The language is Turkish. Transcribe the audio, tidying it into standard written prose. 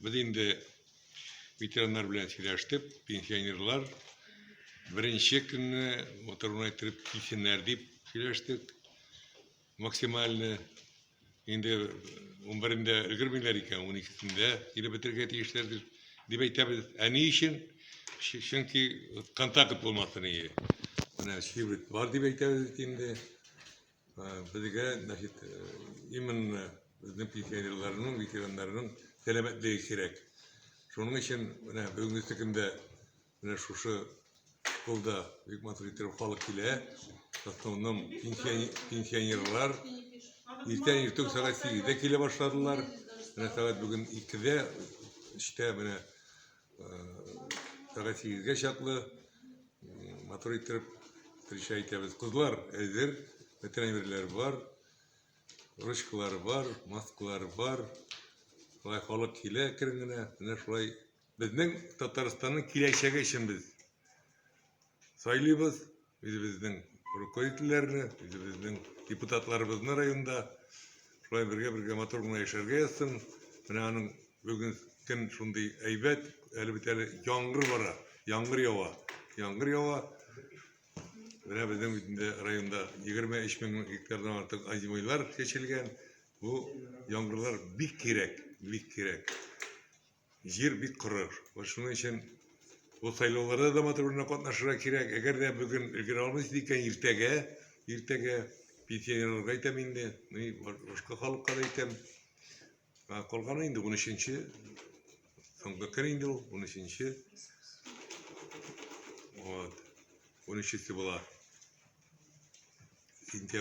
Biz indi veteranlar bilen söyleştip, pensionerlar birinci günü motorunu aytırıp gitsinler deyip söyleştik. Maksimalini indi 11'inde ilgirmeyler iken 12'sinde yine bitirge tiyişlerdir. Dip aytamiz. Ani için çünkü kontakt olmasını iyi. Buna şibrit var dip aytamiz indi. Bizge naşit imin bizim pensionerlarının, veteranlarının selametliği gerek. Şunun için bugün üstükünde şu şkolda büyük matematik halk ile aslında pensionerlar erken ertesi saat 8'de kile başladılar. Saat bugün 2'de işte saat 8'ge şaklı motor itirip tırışaytımız kızlar ezir veterinerler var, rışkılar var, maskılar var. Şulay halk kile kiringine, şulay bizning Tataristan'ın kileşegi için biz saylıyız. Bizning rukoyitlerini, bizning deputatlarımızın rayonda şulay birge motor yaşarga yazsın. Aның bugün şunday aybet, elbette yağmur var, yağmur yava. Bizim rayonda 23.000 hektardan artık acımaylar seçilgen. Bu yağmurlar bik gerek. Yer bik kurur. Şunun için bu sayılarda da motoruna katlaşıra gerek. Eğer de bugün ilgili almış diken ertege pensionerlarga aytam indi. Başka halkka da aytam. Kalgany indi 13-nji. Soňga kir indi ol 13-nji. 13-si bolar. Sentyabr